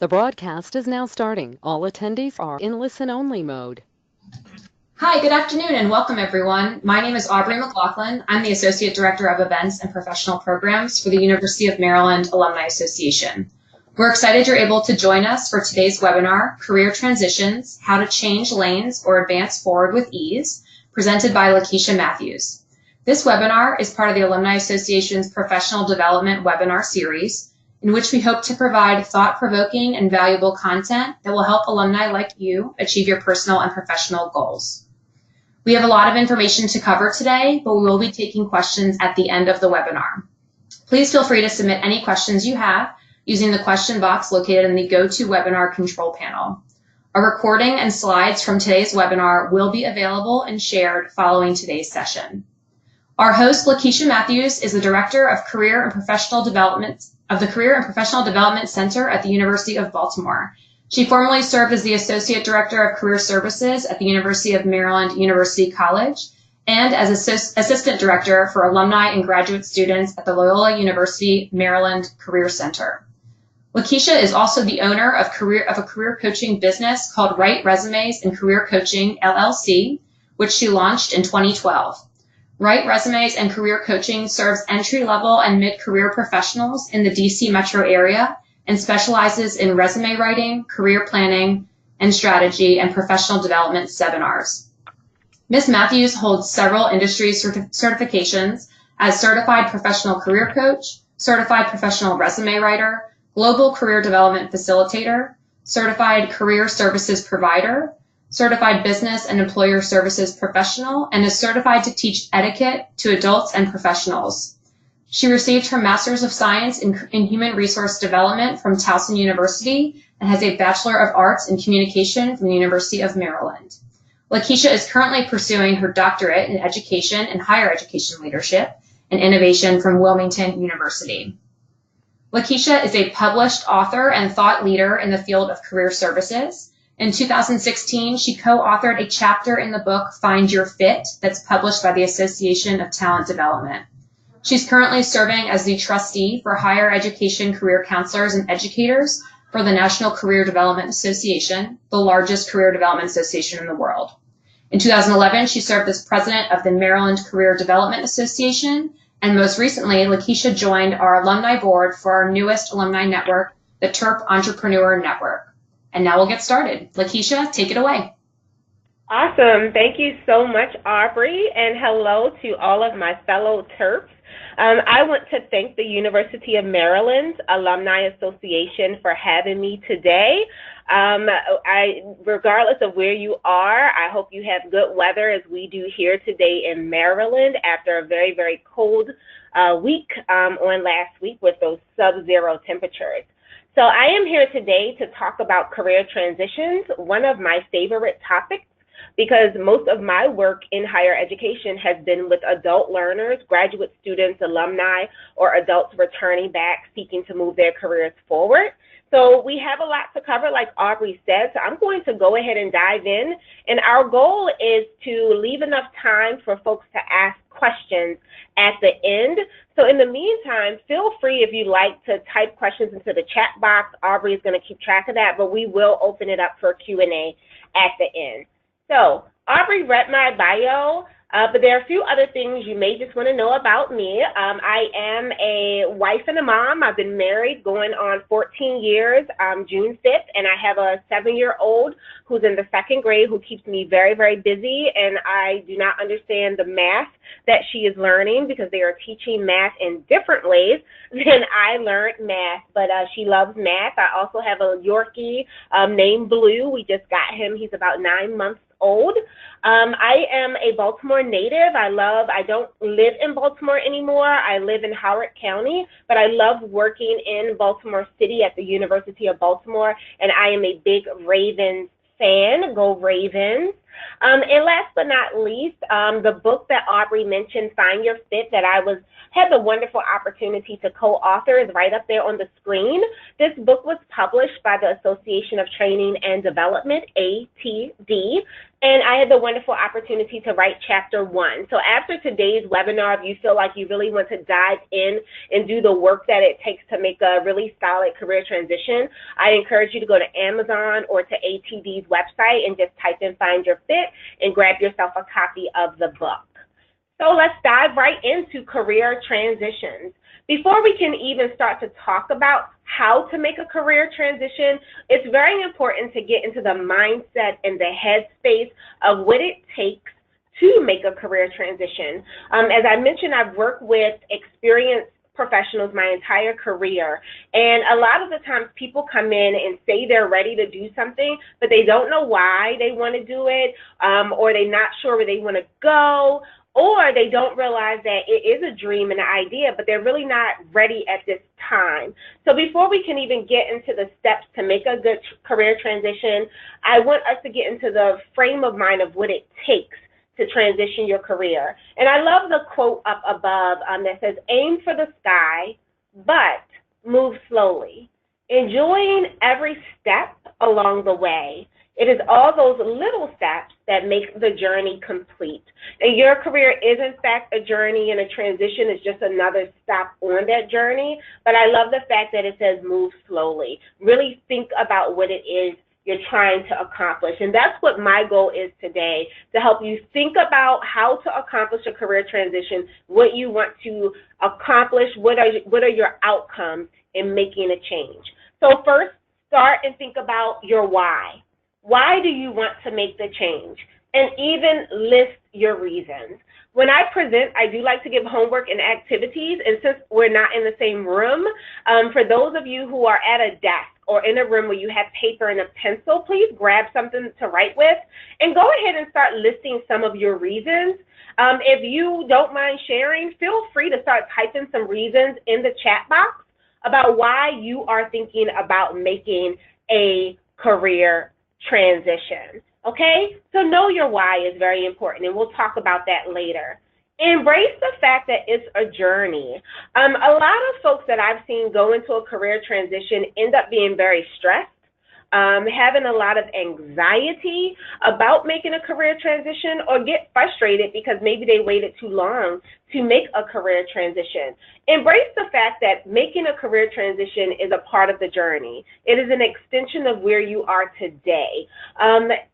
The broadcast is now starting. All attendees are in listen-only mode. Hi, good afternoon and welcome everyone. My name is Aubrey McLaughlin. I'm the Associate Director of Events and Professional Programs for the University of Maryland Alumni Association. We're excited you're able to join us for today's webinar, Career Transitions, How to Change Lanes or Advance Forward with Ease, presented by Lakeisha Mathews. This webinar is part of the Alumni Association's Professional Development webinar series, in which we hope to provide thought-provoking and valuable content that will help alumni like you achieve your personal and professional goals. We have a lot of information to cover today, but we will be taking questions at the end of the webinar. Please feel free to submit any questions you have using the question box located in the GoToWebinar control panel. A recording and slides from today's webinar will be available and shared following today's session. Our host, Lakeisha Mathews, is the Director of Career and Professional Development of the Career and Professional Development Center at the University of Baltimore. She formerly served as the Associate Director of Career Services at the University of Maryland University College and as Assistant Director for Alumni and Graduate Students at the Loyola University Maryland Career Center. Lakeisha is also the owner of a career coaching business called Write Resumes and Career Coaching, LLC, which she launched in 2012. Write Resumes and Career Coaching serves entry-level and mid-career professionals in the DC metro area and specializes in resume writing, career planning, and strategy and professional development seminars. Ms. Mathews holds several industry certifications as Certified Professional Career Coach, Certified Professional Resume Writer, Global Career Development Facilitator, Certified Career Services Provider, Certified Business and Employer Services Professional, and is certified to teach etiquette to adults and professionals. She received her Master's of Science in Human Resource Development from Towson University and has a Bachelor of Arts in Communication from the University of Maryland. Lakeisha is currently pursuing her doctorate in Education and Higher Education Leadership and Innovation from Wilmington University. Lakeisha is a published author and thought leader in the field of career services. In 2016, she co-authored a chapter in the book Find Your Fit that's published by the Association of Talent Development. She's currently serving as the trustee for higher education career counselors and educators for the National Career Development Association, the largest career development association in the world. In 2011, she served as president of the Maryland Career Development Association, and most recently, Lakeisha joined our alumni board for our newest alumni network, the TERP Entrepreneur Network. And now we'll get started. Lakeisha, take it away. Awesome. Thank you so much, Aubrey, and hello to all of my fellow TERPs. I want to thank the University of Maryland Alumni Association for having me today. Regardless of where you are, I hope you have good weather as we do here today in Maryland after a very, very cold week on last week with those sub-zero temperatures. So I am here today to talk about career transitions, one of my favorite topics, because most of my work in higher education has been with adult learners, graduate students, alumni, or adults returning back seeking to move their careers forward. So we have a lot to cover, like Aubrey said, so I'm going to go ahead and dive in. And our goal is to leave enough time for folks to ask questions at the end. So in the meantime, feel free, if you like, to type questions into the chat box. Aubrey is going to keep track of that, but we will open it up for Q&A at the end. So Aubrey read my bio, but there are a few other things you may just want to know about me. I am a wife and a mom. I've been married going on 14 years, June 5th, and I have a 7-year-old who's in the 2nd grade who keeps me very, very busy, and I do not understand the math that she is learning because they are teaching math in different ways than I learned math, but she loves math. I also have a Yorkie named Blue. We just got him. He's about 9 months old. I am a Baltimore native. I don't live in Baltimore anymore. I live in Howard County, but I love working in Baltimore City at the University of Baltimore, and I am a big Ravens fan. Go Ravens. And last but not least, the book that Aubrey mentioned, Find Your Fit, that I had the wonderful opportunity to co-author, is right up there on the screen. This book was published by the Association of Training and Development, ATD, and I had the wonderful opportunity to write chapter 1. So after today's webinar, if you feel like you really want to dive in and do the work that it takes to make a really solid career transition, I encourage you to go to Amazon or to ATD's website and just type in Find Your Fit and grab yourself a copy of the book. So let's dive right into career transitions. Before we can even start to talk about how to make a career transition, it's very important to get into the mindset and the headspace of what it takes to make a career transition. As I mentioned, I've worked with experienced professionals my entire career, and a lot of the times people come in and say they're ready to do something, but they don't know why they want to do it, or they're not sure where they want to go, or they don't realize that it is a dream and an idea, but they're really not ready at this time. So before we can even get into the steps to make a good career transition, I want us to get into the frame of mind of what it takes to transition your career. And I love the quote up above that says, aim for the sky, but move slowly, enjoying every step along the way. It is all those little steps that make the journey complete. And your career is, in fact, a journey, and a transition is just another stop on that journey. But I love the fact that it says move slowly. Really think about what it is you're trying to accomplish. And that's what my goal is today, to help you think about how to accomplish a career transition, what you want to accomplish, what are your outcomes in making a change. So first, start and think about your why. Why do you want to make the change? And even list your reasons. When I present, I do like to give homework and activities, and since we're not in the same room, for those of you who are at a desk or in a room where you have paper and a pencil, please grab something to write with and go ahead and start listing some of your reasons. If you don't mind sharing, feel free to start typing some reasons in the chat box about why you are thinking about making a career transition. Okay, so know your why is very important, and we'll talk about that later. Embrace the fact that it's a journey. A lot of folks that I've seen go into a career transition end up being very stressed, having a lot of anxiety about making a career transition, or get frustrated because maybe they waited too long to make a career transition. Embrace the fact that making a career transition is a part of the journey. It is an extension of where you are today.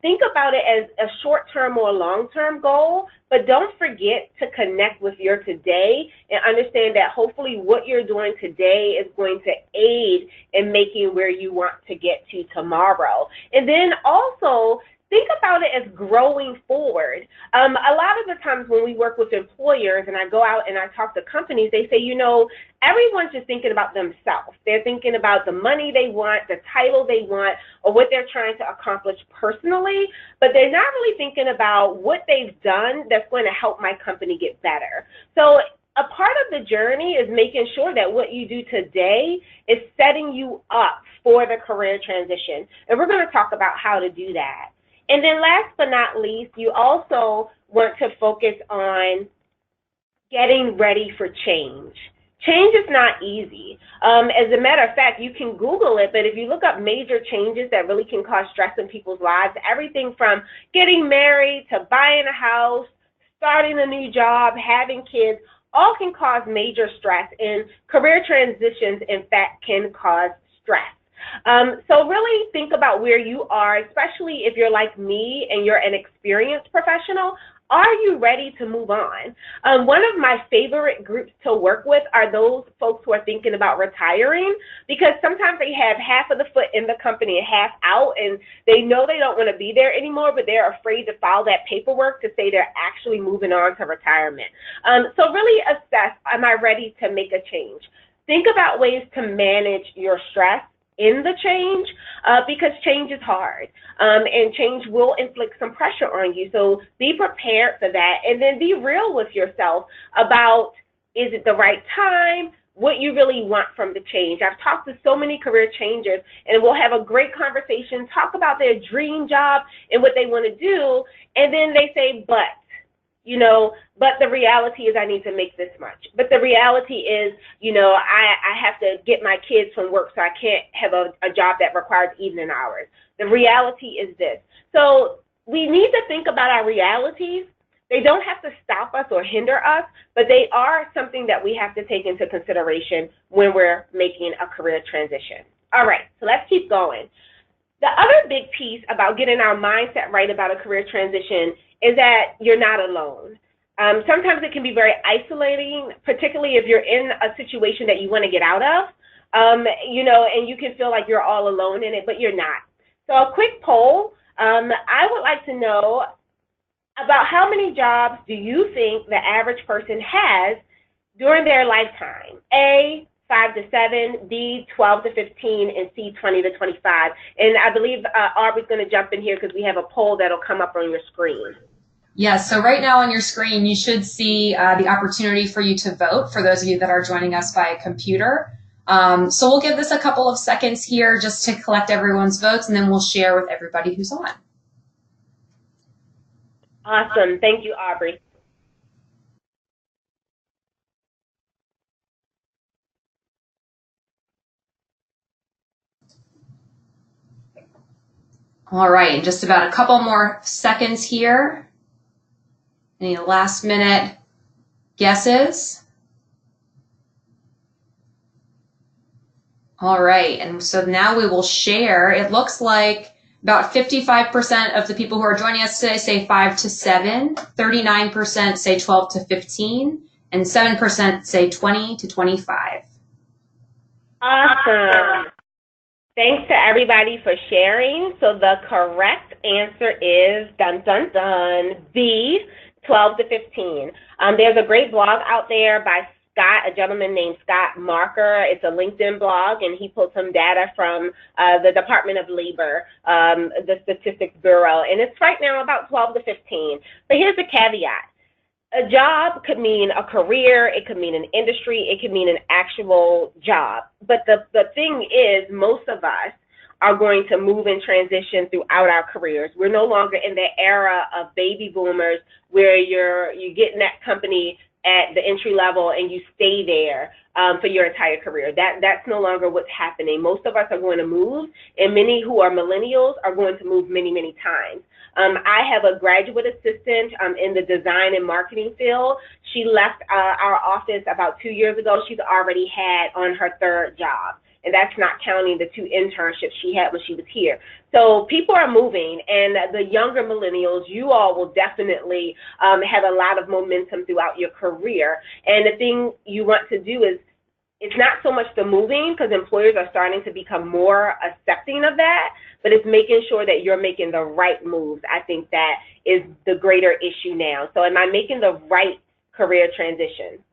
Think about it as a short-term or long-term goal, but don't forget to connect with your today and understand that hopefully what you're doing today is going to aid in making where you want to get to tomorrow. And then also, think about it as growing forward. A lot of the times when we work with employers and I go out and I talk to companies, they say, you know, everyone's just thinking about themselves. They're thinking about the money they want, the title they want, or what they're trying to accomplish personally, but they're not really thinking about what they've done that's going to help my company get better. So a part of the journey is making sure that what you do today is setting you up for the career transition. And we're going to talk about how to do that. And then last but not least, you also want to focus on getting ready for change. Change is not easy. As a matter of fact, you can Google it, but if you look up major changes that really can cause stress in people's lives, everything from getting married to buying a house, starting a new job, having kids, all can cause major stress, and career transitions, in fact, can cause stress. So really think about where you are, especially if you're like me and you're an experienced professional. Are you ready to move on? One of my favorite groups to work with are those folks who are thinking about retiring, because sometimes they have half of the foot in the company and half out, and they know they don't want to be there anymore, but they're afraid to file that paperwork to say they're actually moving on to retirement. So really assess, am I ready to make a change? Think about ways to manage your stress in the change, because change is hard, and change will inflict some pressure on you. So be prepared for that, and then be real with yourself about, is it the right time? what you really want from the change. I've talked to so many career changers, and we'll have a great conversation, talk about their dream job and what they want to do, and then they say, but the reality is I need to make this much. But the reality is, I have to get my kids from work, so I can't have a job that requires evening hours. The reality is this. So we need to think about our realities. They don't have to stop us or hinder us, but they are something that we have to take into consideration when we're making a career transition. All right, so let's keep going. The other big piece about getting our mindset right about a career transition is that you're not alone. Sometimes it can be very isolating, particularly if you're in a situation that you want to get out of, and you can feel like you're all alone in it, but you're not. So a quick poll, I would like to know about how many jobs do you think the average person has during their lifetime? A, 5 to 7, B, 12 to 15, and C, 20 to 25. And I believe Aubrey's going to jump in here because we have a poll that'll come up on your screen. Yes, so right now on your screen, you should see the opportunity for you to vote for those of you that are joining us by computer. So we'll give this a couple of seconds here just to collect everyone's votes, and then we'll share with everybody who's on. Awesome. Thank you, Aubrey. All right, just about a couple more seconds here. Any last minute guesses? All right, and so now we will share. It looks like about 55% of the people who are joining us today say 5 to 7, 39% say 12 to 15, and 7% say 20 to 25. Awesome. Thanks to everybody for sharing. So the correct answer is, dun, dun, dun, B, 12 to 15. There's a great blog out there by Scott, a gentleman named Scott Marker. It's a LinkedIn blog, and he pulled some data from the Department of Labor, the Statistics Bureau, and it's right now about 12 to 15. But here's the caveat. A job could mean a career, it could mean an industry, it could mean an actual job. But the thing is, most of us are going to move and transition throughout our careers. We're no longer in the era of baby boomers where you get in that company at the entry level and you stay there for your entire career. That's no longer what's happening. Most of us are going to move, and many who are millennials are going to move many, many times. I have a graduate assistant in the design and marketing field. She left our office about 2 years ago. She's already had on her 3rd job, and that's not counting the 2 internships she had when she was here. So people are moving, and the younger millennials, you all will definitely have a lot of momentum throughout your career. And the thing you want to do is, it's not so much the moving, because employers are starting to become more accepting of that, but it's making sure that you're making the right moves. I think that is the greater issue now. So am I making the right career transition?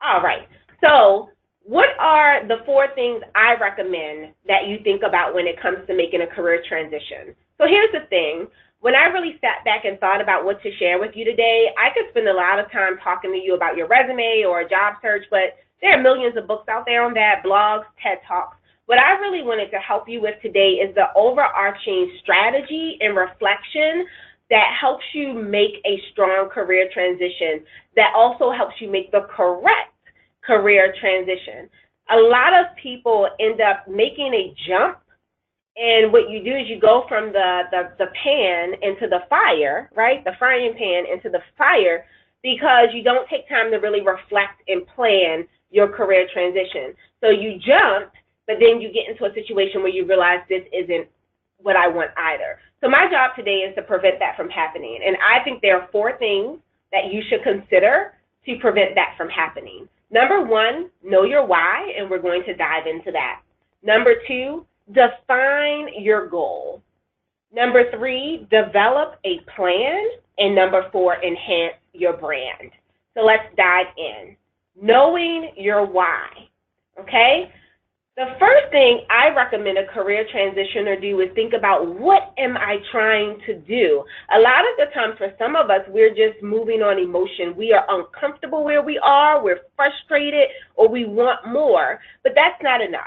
All right. So what are the 4 things I recommend that you think about when it comes to making a career transition? So here's the thing. When I really sat back and thought about what to share with you today, I could spend a lot of time talking to you about your resume or a job search, but there are millions of books out there on that, blogs, TED Talks. What I really wanted to help you with today is the overarching strategy and reflection that helps you make a strong career transition, that also helps you make the correct career transition. A lot of people end up making a jump, and what you do is you go from the pan into the fire, right? The frying pan into the fire, because you don't take time to really reflect and plan your career transition. So you jump, but then you get into a situation where you realize this isn't what I want either. So my job today is to prevent that from happening. And I think there are 4 things that you should consider to prevent that from happening. Number 1, know your why, and we're going to dive into that. Number 2, define your goal. Number 3, develop a plan. And number 4, enhance your brand. So let's dive in. Knowing your why, okay? The first thing I recommend a career transitioner do is think about, what am I trying to do? A lot of the times for some of us, we're just moving on emotion. We are uncomfortable where we are, we're frustrated, or we want more, but that's not enough.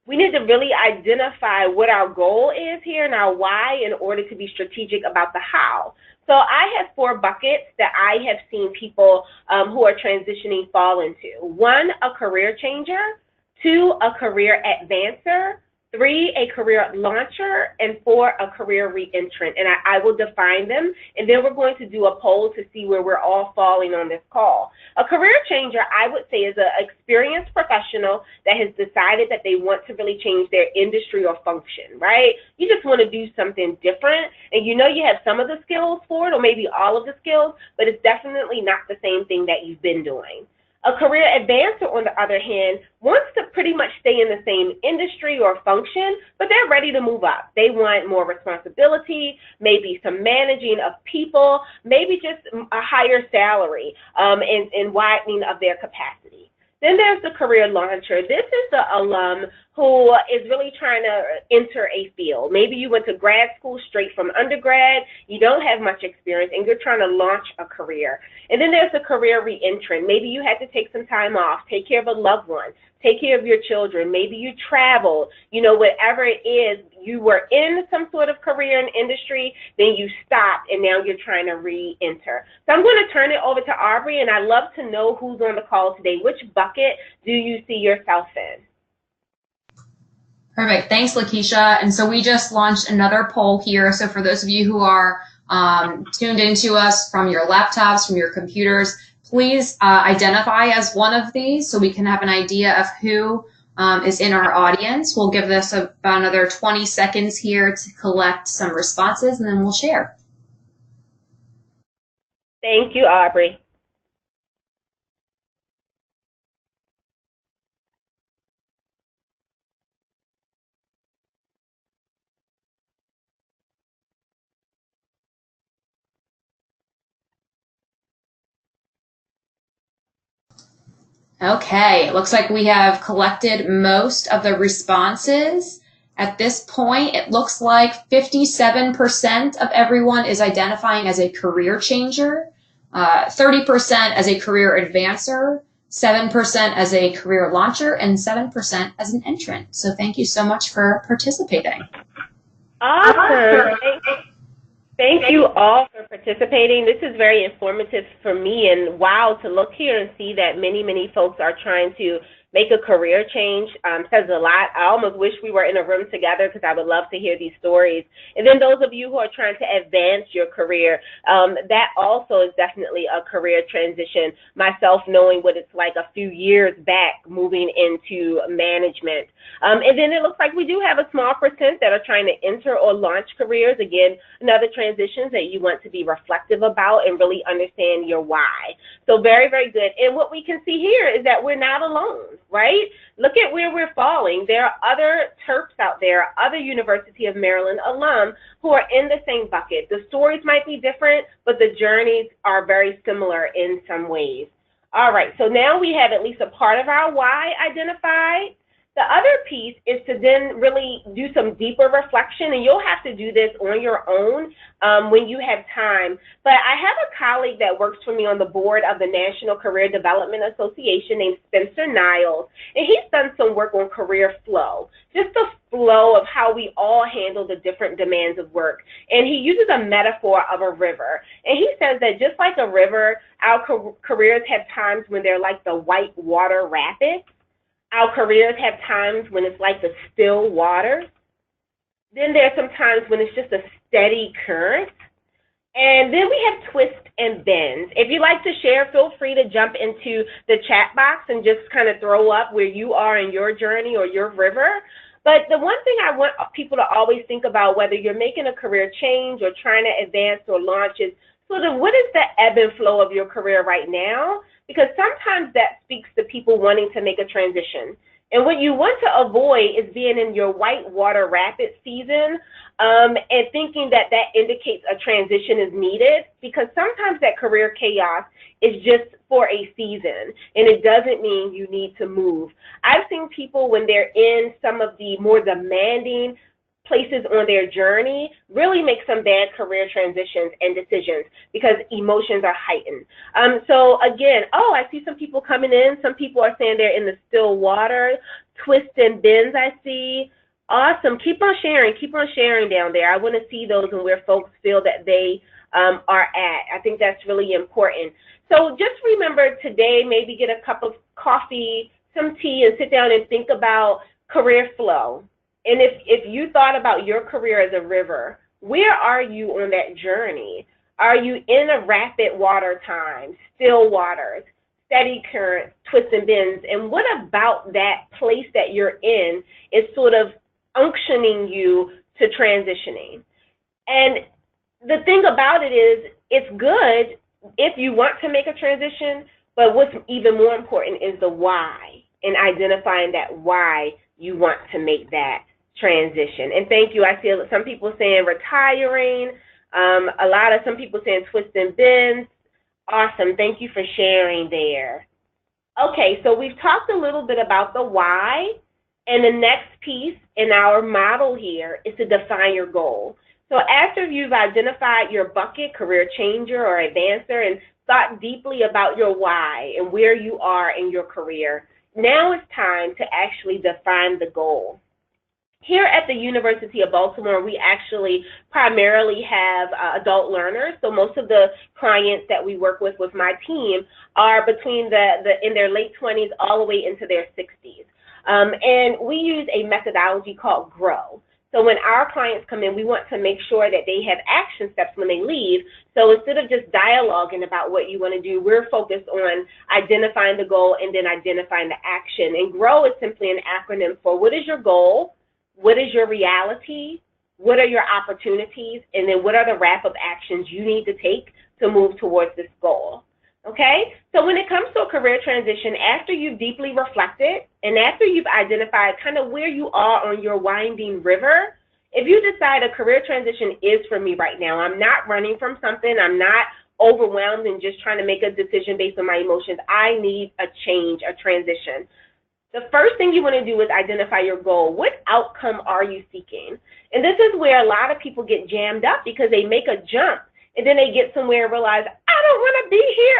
We need to really identify what our goal is here and our why in order to be strategic about the how. So I have 4 buckets that I have seen people who are transitioning fall into. 1, a career changer. 2, a career advancer. 3, a career launcher. And 4, a career reentrant. And I will define them, and then we're going to do a poll to see where we're all falling on this call. A career changer, I would say, is an experienced professional that has decided that they want to really change their industry or function, right? You just want to do something different, and you know you have some of the skills for it, or maybe all of the skills, but it's definitely not the same thing that you've been doing. A career advancer, on the other hand, wants to pretty much stay in the same industry or function, but they're ready to move up. They want more responsibility, maybe some managing of people, maybe just a higher salary and widening of their capacity. Then there's the career launcher. This is the alum who is really trying to enter a field. Maybe you went to grad school straight from undergrad, you don't have much experience, and you're trying to launch a career. And then there's the career reentrant. Maybe you had to take some time off, take care of a loved one, take care of your children. Maybe you traveled, whatever it is, you were in some sort of career and industry, then you stopped, and now you're trying to re-enter. So I'm going to turn it over to Aubrey, and I'd love to know who's on the call today. Which bucket do you see yourself in? Perfect. Thanks, Lakeisha. And so we just launched another poll here. So for those of you who are tuned into us from your laptops, from your computers, please identify as one of these so we can have an idea of who is in our audience. We'll give this about another 20 seconds here to collect some responses, and then we'll share. Thank you, Aubrey. Okay, it looks like we have collected most of the responses. At this point, it looks like 57% of everyone is identifying as a career changer, 30% as a career advancer, 7% as a career launcher, and 7% as an entrant. So thank you so much for participating. Awesome. Thank you all for participating. This is very informative for me, and wow, to look here and see that many folks are trying to make a career change says a lot. I almost wish we were in a room together because I would love to hear these stories. And then those of you who are trying to advance your career, that also is definitely a career transition. Myself knowing what it's like a few years back moving into management. And then it looks like we do have a small percent that are trying to enter or launch careers. Again, another transitions that you want to be reflective about and really understand your why. So very good. And what we can see here is that we're not alone, right? Look at where we're falling. There are other Terps out there, other University of Maryland alum who are in the same bucket. The stories might be different, but the journeys are very similar in some ways. All right, so now we have at least a part of our why identified. The other piece is to then really do some deeper reflection, and you'll have to do this on your own when you have time. But I have a colleague that works for me on the board of the National Career Development Association named Spencer Niles, and he's done some work on career flow, just the flow of how we all handle the different demands of work. And he uses a metaphor of a river, and he says that just like a river, our careers have times when they're like the white water rapids. Our careers have times when it's like the still water. Then there's some times when it's just a steady current. And then we have twists and bends. If you'd like to share, feel free to jump into the chat box and just kind of throw up where you are in your journey or your river. But the one thing I want people to always think about, whether you're making a career change or trying to advance or launch, is sort of what is the ebb and flow of your career right now? Because sometimes that speaks to people wanting to make a transition. And what you want to avoid is being in your whitewater rapid season and thinking that that indicates a transition is needed, because sometimes that career chaos is just for a season, and it doesn't mean you need to move. I've seen people, when they're in some of the more demanding places on their journey, really make some bad career transitions and decisions because emotions are heightened. So again, I see some people coming in. Some people are saying they're in the still water, twists and bends I see. Awesome. Keep on sharing down there. I want to see those and where folks feel that they are at. I think that's really important. So just remember today, maybe get a cup of coffee, some tea, and sit down and think about career flow. And if you thought about your career as a river, where are you on that journey? Are you in a rapid water time, still waters, steady currents, twists and bends? And what about that place that you're in is sort of unctioning you to transitioning? And the thing about it is, it's good if you want to make a transition, but what's even more important is the why, and identifying that why you want to make that transition. And thank you. I see some people saying retiring, some people saying twists and bends. Awesome. Thank you for sharing there. Okay, so we've talked a little bit about the why, and the next piece in our model here is to define your goal. So after you've identified your bucket, career changer or advancer, and thought deeply about your why and where you are in your career, now it's time to actually define the goal. Here at the University of Baltimore, we actually primarily have adult learners. So most of the clients that we work with my team are between in their late 20s all the way into their 60s. And we use a methodology called GROW. So when our clients come in, we want to make sure that they have action steps when they leave. So instead of just dialoguing about what you want to do, we're focused on identifying the goal and then identifying the action. And GROW is simply an acronym for what is your goal, what is your reality, what are your opportunities, and then what are the wrap-up actions you need to take to move towards this goal. Okay? So when it comes to a career transition, after you've deeply reflected and after you've identified kind of where you are on your winding river, if you decide a career transition is for me right now, I'm not running from something, I'm not overwhelmed and just trying to make a decision based on my emotions, I need a change, a transition. The first thing you want to do is identify your goal. What outcome are you seeking? And this is where a lot of people get jammed up because they make a jump and then they get somewhere and realize, I don't want to be here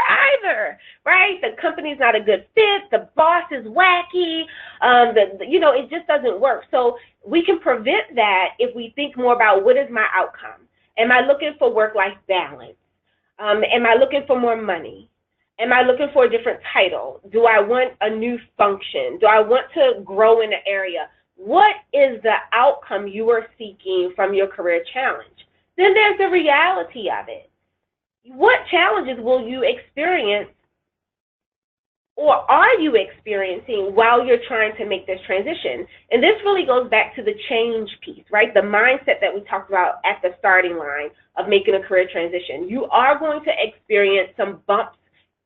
either, right? The company's not a good fit. The boss is wacky. It just doesn't work. So we can prevent that if we think more about what is my outcome? Am I looking for work-life balance? Am I looking for more money? Am I looking for a different title? Do I want a new function? Do I want to grow in an area? What is the outcome you are seeking from your career challenge? Then there's the reality of it. What challenges will you experience or are you experiencing while you're trying to make this transition? And this really goes back to the change piece, right? The mindset that we talked about at the starting line of making a career transition. You are going to experience some bumps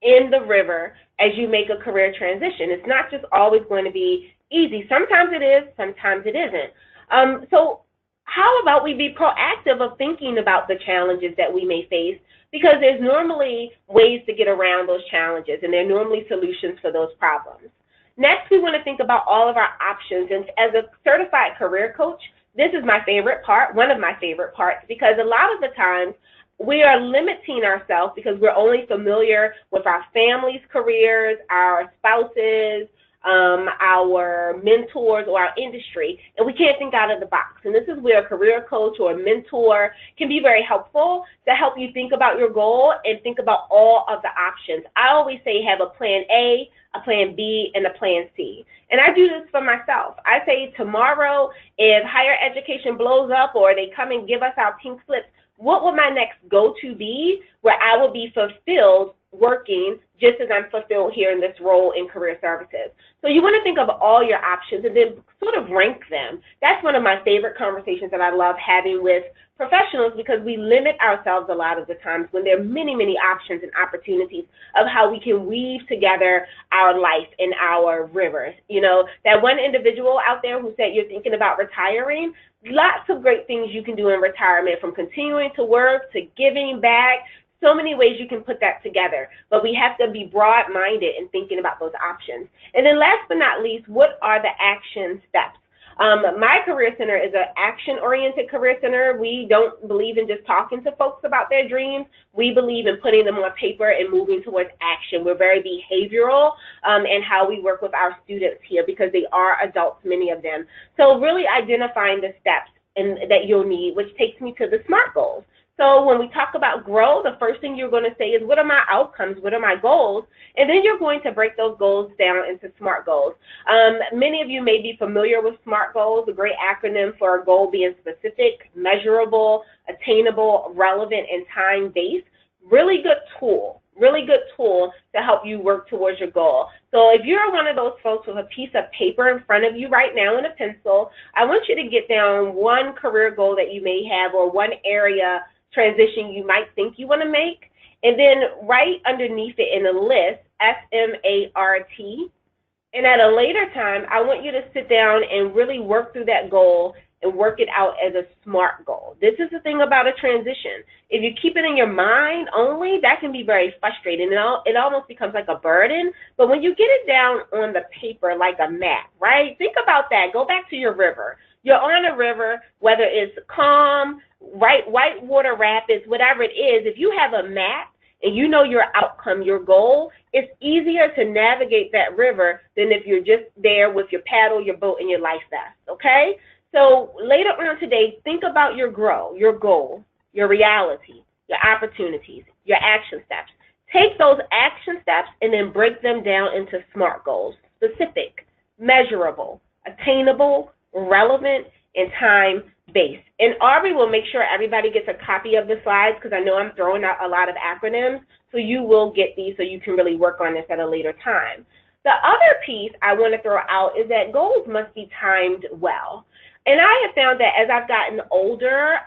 in the river as you make a career transition. It's not just always going to be easy. Sometimes it is, sometimes it isn't. So how about we be proactive of thinking about the challenges that we may face, because there's normally ways to get around those challenges and there are normally solutions for those problems. Next, we want to think about all of our options. And as a certified career coach, this is my favorite part, one of my favorite parts, because a lot of the times we are limiting ourselves because we're only familiar with our family's careers, our spouses, our mentors, or our industry, and we can't think out of the box. And this is where a career coach or a mentor can be very helpful to help you think about your goal and think about all of the options. I always say have a plan A, a plan B, and a plan C. And I do this for myself. I say tomorrow, if higher education blows up or they come and give us our pink slips, what would my next go-to be where I will be fulfilled working just as I'm fulfilled here in this role in career services. So you want to think of all your options and then sort of rank them. That's one of my favorite conversations that I love having with professionals, because we limit ourselves a lot of the times when there are many, many options and opportunities of how we can weave together our life and our rivers. You know, that one individual out there who said you're thinking about retiring, lots of great things you can do in retirement, from continuing to work to giving back. So many ways you can put that together, but we have to be broad-minded in thinking about those options. And then last but not least, what are the action steps? My career center is an action-oriented career center. We don't believe in just talking to folks about their dreams. We believe in putting them on paper and moving towards action. We're very behavioral in how we work with our students here, because they are adults, many of them. So really identifying the steps that you'll need, which takes me to the SMART goals. So when we talk about grow, the first thing you're going to say is, what are my outcomes? What are my goals? And then you're going to break those goals down into SMART goals. Many of you may be familiar with SMART goals, a great acronym for a goal being specific, measurable, attainable, relevant, and time-based. Really good tool to help you work towards your goal. So if you're one of those folks with a piece of paper in front of you right now and a pencil, I want you to get down one career goal that you may have, or one area transition you might think you want to make, and then right underneath it in a list, SMART. And at a later time, I want you to sit down and really work through that goal and work it out as a SMART goal. This is the thing about a transition. If you keep it in your mind only, that can be very frustrating. It almost becomes like a burden. But when you get it down on the paper like a map, right? Think about that. Go back to your river. You're on a river, whether it's calm, white water rapids, whatever it is. If you have a map and you know your outcome, your goal, it's easier to navigate that river than if you're just there with your paddle, your boat, and your life vest, okay? So later on today, think about your grow, your goal, your reality, your opportunities, your action steps. Take those action steps and then break them down into SMART goals: specific, measurable, attainable, relevant, and time-based. And Aubrey will make sure everybody gets a copy of the slides, because I know I'm throwing out a lot of acronyms, so you will get these so you can really work on this at a later time. The other piece I want to throw out is that goals must be timed well. And I have found that as I've gotten older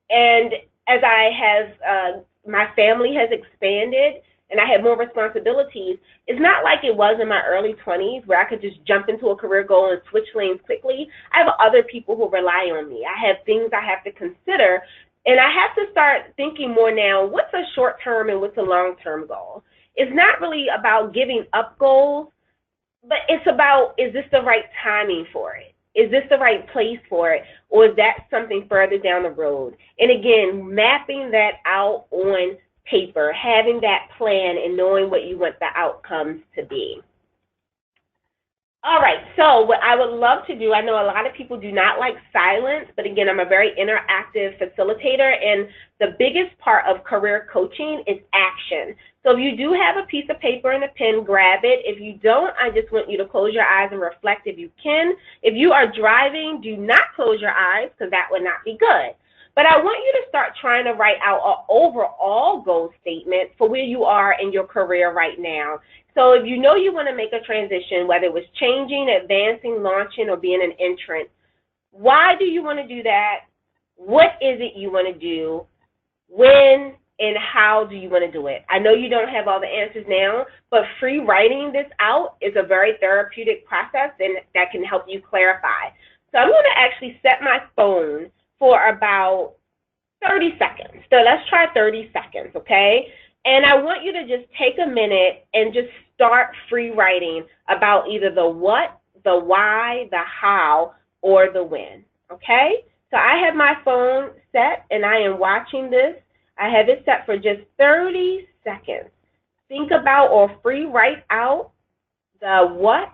and as I have, my family has expanded and I have more responsibilities, it's not like it was in my early 20s where I could just jump into a career goal and switch lanes quickly. I have other people who rely on me. I have things I have to consider, and I have to start thinking more now, what's a short-term and what's a long-term goal? It's not really about giving up goals, but it's about, is this the right timing for it? Is this the right place for it, or is that something further down the road? And again, mapping that out on paper, having that plan and knowing what you want the outcomes to be. All right, so what I would love to do, I know a lot of people do not like silence, but again, I'm a very interactive facilitator, and the biggest part of career coaching is action. So if you do have a piece of paper and a pen, grab it. If you don't, I just want you to close your eyes and reflect if you can. If you are driving, do not close your eyes, because that would not be good. But I want you to start trying to write out an overall goal statement for where you are in your career right now. So if you know you want to make a transition, whether it was changing, advancing, launching, or being an entrant, why do you want to do that? What is it you want to do? When and how do you want to do it? I know you don't have all the answers now, but free writing this out is a very therapeutic process, and that can help you clarify. So I'm going to actually set my phone for about 30 seconds. So let's try 30 seconds, okay? And I want you to just take a minute and just start free writing about either the what, the why, the how, or the when, okay? So I have my phone set, and I am watching this. I have it set for just 30 seconds. Think about or free write out the what,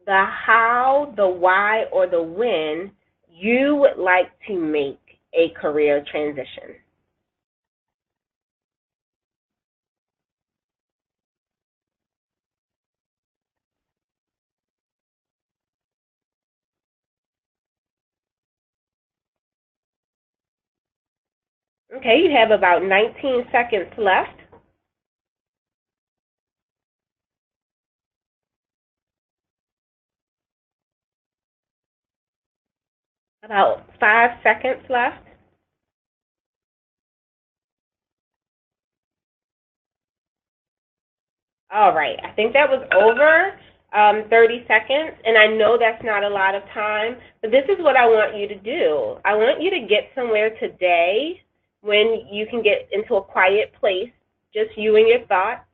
the how, the why, or the when you would like to make a career transition. Okay, you have about 19 seconds left. About 5 seconds left. All right, I think that was over 30 seconds, and I know that's not a lot of time, but this is what I want you to do. I want you to get somewhere today when you can get into a quiet place, just you and your thoughts,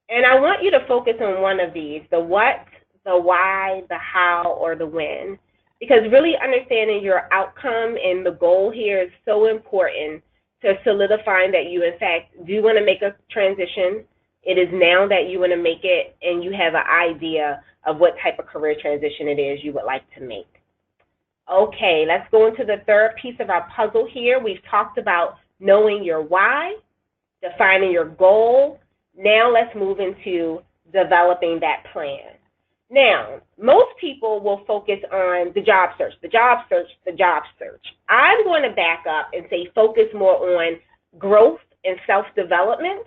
and I want you to focus on one of these, the what, the why, the how, or the when, because really understanding your outcome and the goal here is so important to solidifying that you, in fact, do want to make a transition. It is now that you want to make it, and you have an idea of what type of career transition it is you would like to make. Okay, let's go into the third piece of our puzzle here. We've talked about knowing your why, defining your goal. Now let's move into developing that plan. Now, most people will focus on the job search, the job search, the job search. I'm going to back up and say focus more on growth and self-development,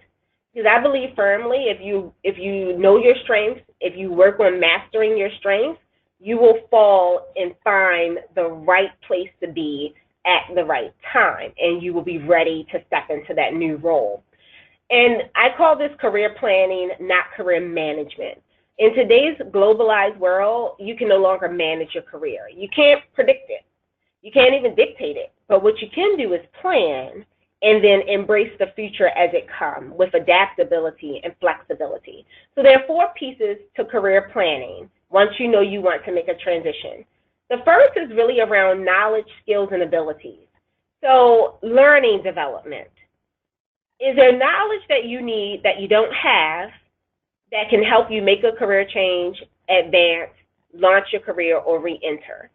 because I believe firmly if you know your strengths, if you work on mastering your strengths, you will fall and find the right place to be at the right time, and you will be ready to step into that new role. And I call this career planning, not career management. In today's globalized world, you can no longer manage your career. You can't predict it. You can't even dictate it. But what you can do is plan and then embrace the future as it comes with adaptability and flexibility. So there are 4 pieces to career planning once you know you want to make a transition. The first is really around knowledge, skills, and abilities. So learning development. Is there knowledge that you need that you don't have that can help you make a career change, advance, launch your career, or re-enter?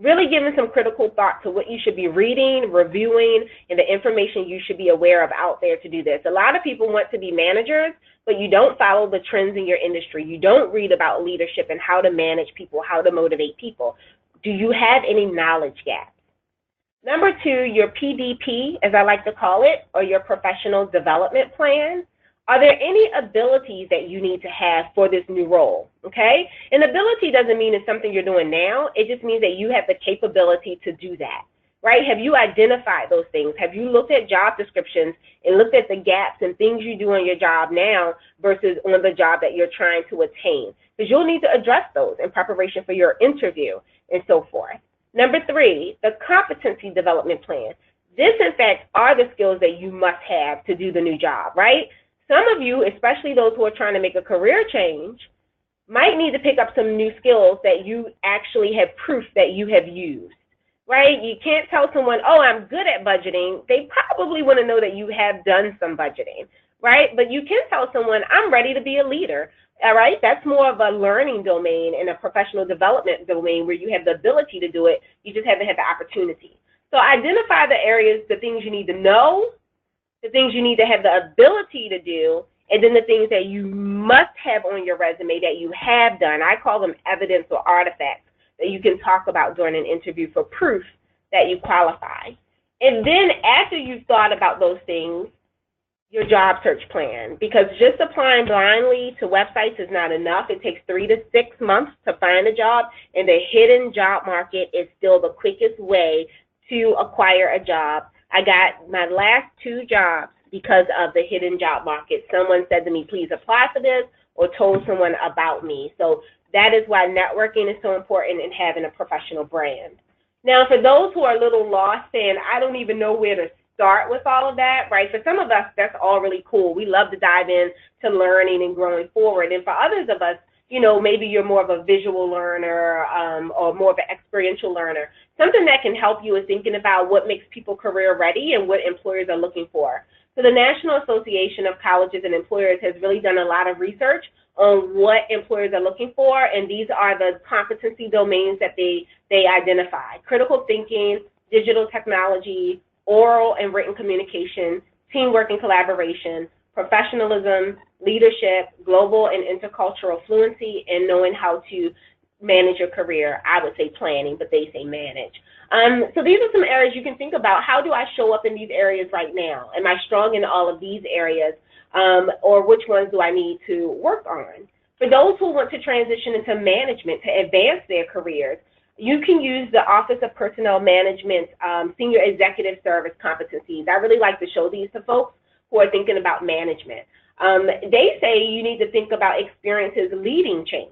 Really giving some critical thought to what you should be reading, reviewing, and the information you should be aware of out there to do this. A lot of people want to be managers, but you don't follow the trends in your industry. You don't read about leadership and how to manage people, how to motivate people. Do you have any knowledge gaps? Number 2, your PDP, as I like to call it, or your professional development plan. Are there any abilities that you need to have for this new role, okay? And ability doesn't mean it's something you're doing now. It just means that you have the capability to do that, right? Have you identified those things? Have you looked at job descriptions and looked at the gaps and things you do on your job now versus on the job that you're trying to attain? Because you'll need to address those in preparation for your interview and so forth. Number 3, the competency development plan. This, in fact, are the skills that you must have to do the new job, right? Some of you, especially those who are trying to make a career change, might need to pick up some new skills that you actually have proof that you have used, right? You can't tell someone, oh, I'm good at budgeting. They probably want to know that you have done some budgeting, right? But you can tell someone, I'm ready to be a leader, all right? That's more of a learning domain and a professional development domain where you have the ability to do it. You just haven't had the opportunity. So identify the areas, the things you need to know, the things you need to have the ability to do, and then the things that you must have on your resume that you have done. I call them evidence or artifacts that you can talk about during an interview for proof that you qualify. And then after you've thought about those things, your job search plan, because just applying blindly to websites is not enough. It takes 3 to 6 months to find a job, and the hidden job market is still the quickest way to acquire a job. I got my last 2 jobs because of the hidden job market. Someone said to me, please apply for this, or told someone about me. So that is why networking is so important and having a professional brand. Now, for those who are a little lost saying, I don't even know where to start with all of that, right? For some of us, that's all really cool. We love to dive in to learning and growing forward. And for others of us, you know, maybe you're more of a visual learner or more of an experiential learner. Something that can help you is thinking about what makes people career ready and what employers are looking for. So the National Association of Colleges and Employers has really done a lot of research on what employers are looking for, and these are the competency domains that they identify: critical thinking, digital technology, oral and written communication, teamwork and collaboration, professionalism, leadership, global and intercultural fluency, and knowing how to manage your career. I would say planning, but they say manage. So these are some areas you can think about. How do I show up in these areas right now? Am I strong in all of these areas, or which ones do I need to work on? For those who want to transition into management to advance their careers, You can use the Office of Personnel Management's Senior Executive Service competencies. I really like to show these to folks who are thinking about management. They say you need to think about experiences leading change,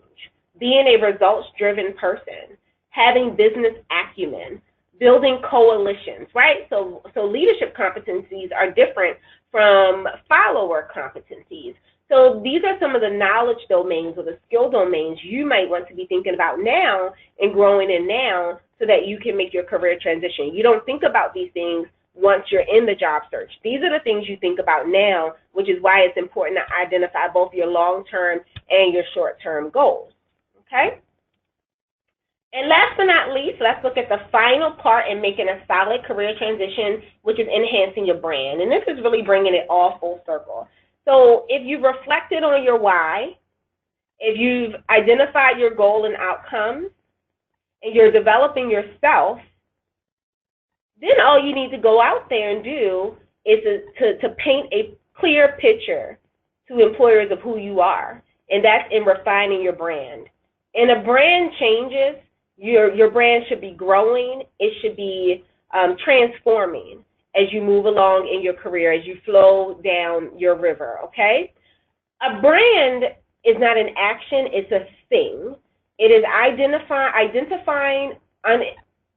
being a results-driven person, having business acumen, building coalitions, right? So leadership competencies are different from follower competencies. So these are some of the knowledge domains or the skill domains you might want to be thinking about now and growing in now so that you can make your career transition. You don't think about these things once you're in the job search. These are the things you think about now, which is why it's important to identify both your long-term and your short-term goals, okay? And last but not least, let's look at the final part in making a solid career transition, which is enhancing your brand. And this is really bringing it all full circle. So if you've reflected on your why, if you've identified your goal and outcomes, and you're developing yourself, then all you need to go out there and do is to paint a clear picture to employers of who you are, and that's in refining your brand. And a brand changes, your brand should be growing, it should be transforming as you move along in your career, as you flow down your river, okay? A brand is not an action, it's a thing. It is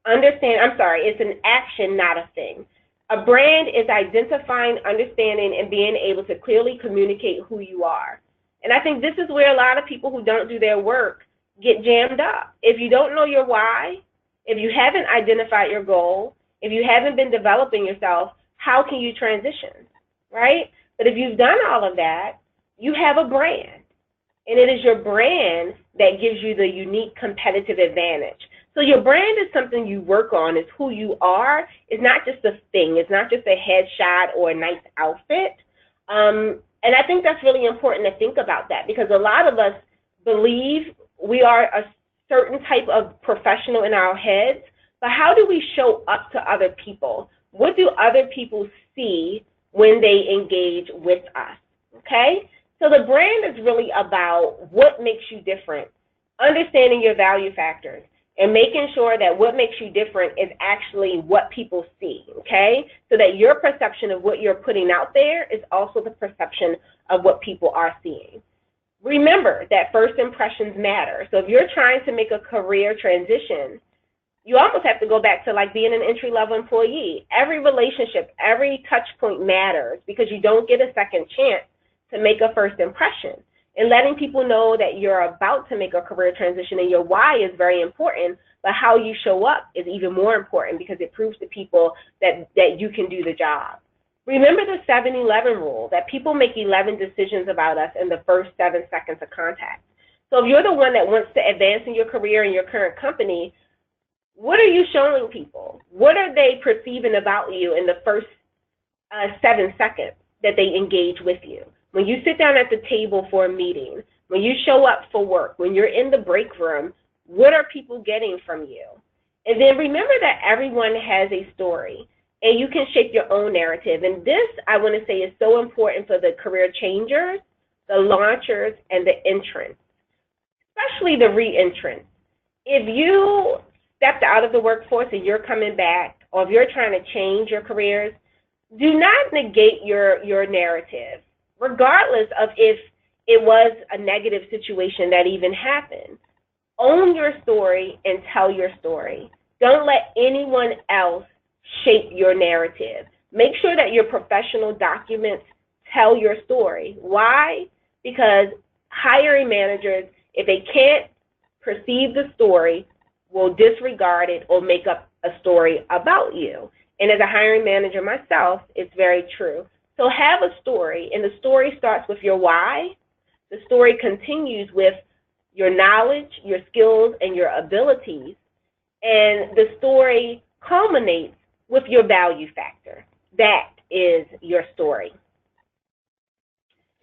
it's an action, not a thing. A brand is identifying, understanding, and being able to clearly communicate who you are. And I think this is where a lot of people who don't do their work get jammed up. If you don't know your why, if you haven't identified your goal, if you haven't been developing yourself, how can you transition, right? But if you've done all of that, you have a brand. And it is your brand that gives you the unique competitive advantage. So your brand is something you work on. It's who you are. It's not just a thing. It's not just a headshot or a nice outfit. And I think that's really important to think about that, because a lot of us believe we are a certain type of professional in our heads, but how do we show up to other people? What do other people see when they engage with us, okay? So the brand is really about what makes you different, understanding your value factors, and making sure that what makes you different is actually what people see, okay? So that your perception of what you're putting out there is also the perception of what people are seeing. Remember that first impressions matter. So if you're trying to make a career transition, you almost have to go back to like being an entry-level employee. Every relationship, every touch point matters, because you don't get a second chance to make a first impression. And letting people know that you're about to make a career transition and your why is very important, but how you show up is even more important, because it proves to people that you can do the job. Remember the 7-11 rule, that people make 11 decisions about us in the first 7 seconds of contact. So if you're the one that wants to advance in your career in your current company, what are you showing people? What are they perceiving about you in the first 7 seconds that they engage with you? When you sit down at the table for a meeting, when you show up for work, when you're in the break room, what are people getting from you? And then remember that everyone has a story, and you can shape your own narrative. And this, I want to say, is so important for the career changers, the launchers, and the entrants, especially the re-entrants. If you stepped out of the workforce and you're coming back, or if you're trying to change your careers, do not negate your narrative, regardless of if it was a negative situation that even happened. Own your story and tell your story. Don't let anyone else shape your narrative. Make sure that your professional documents tell your story. Why? Because hiring managers, if they can't perceive the story, will disregard it or make up a story about you. And as a hiring manager myself, it's very true. So have a story, and the story starts with your why. The story continues with your knowledge, your skills, and your abilities. And the story culminates with your value factor. That is your story.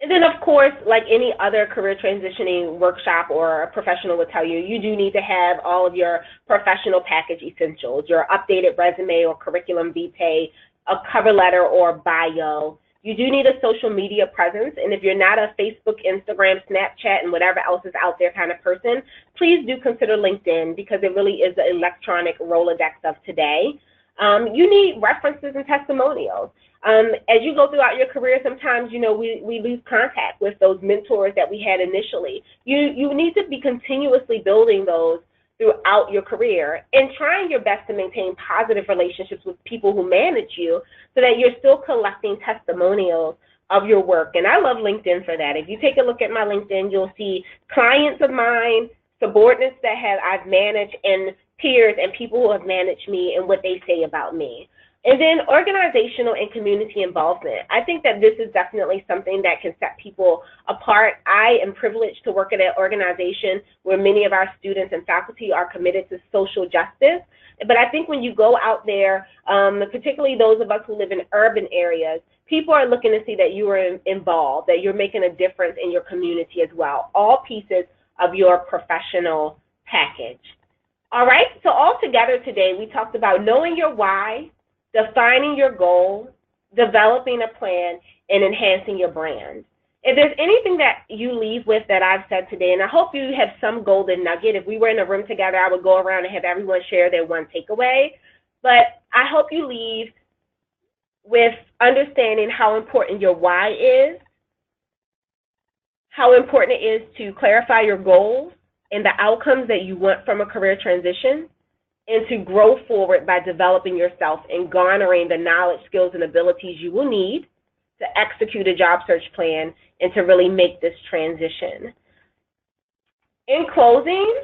And then, of course, like any other career transitioning workshop or a professional will tell you, you do need to have all of your professional package essentials, your updated resume or curriculum vitae, a cover letter or bio. You do need a social media presence, and if you're not a Facebook, Instagram, Snapchat, and whatever else is out there kind of person, please do consider LinkedIn because it really is the electronic Rolodex of today. You need references and testimonials. As you go throughout your career, sometimes, we lose contact with those mentors that we had initially. You need to be continuously building those throughout your career and trying your best to maintain positive relationships with people who manage you so that you're still collecting testimonials of your work. And I love LinkedIn for that. If you take a look at my LinkedIn, you'll see clients of mine, subordinates that I've managed, and peers and people who have managed me and what they say about me. And then organizational and community involvement. I think that this is definitely something that can set people apart. I am privileged to work at an organization where many of our students and faculty are committed to social justice. But I think when you go out there, particularly those of us who live in urban areas, people are looking to see that you are involved, that you're making a difference in your community as well. All pieces of your professional package. All right, so all together today, we talked about knowing your why, defining your goal, developing a plan, and enhancing your brand. If there's anything that you leave with that I've said today, and I hope you have some golden nugget. If we were in a room together, I would go around and have everyone share their one takeaway. But I hope you leave with understanding how important your why is, how important it is to clarify your goals and the outcomes that you want from a career transition, and to grow forward by developing yourself and garnering the knowledge, skills, and abilities you will need to execute a job search plan and to really make this transition. In closing,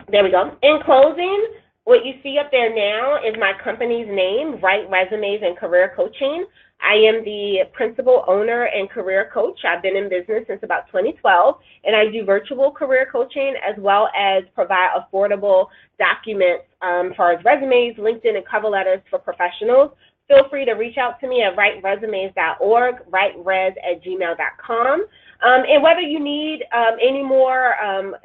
there we go. In closing, what you see up there now is my company's name, Write Resumes and Career Coaching. I am the principal owner and career coach. I've been in business since about 2012, and I do virtual career coaching as well as provide affordable documents as far as resumes, LinkedIn, and cover letters for professionals. Feel free to reach out to me at writeresumes.org, writeres@gmail.com. And whether you need any more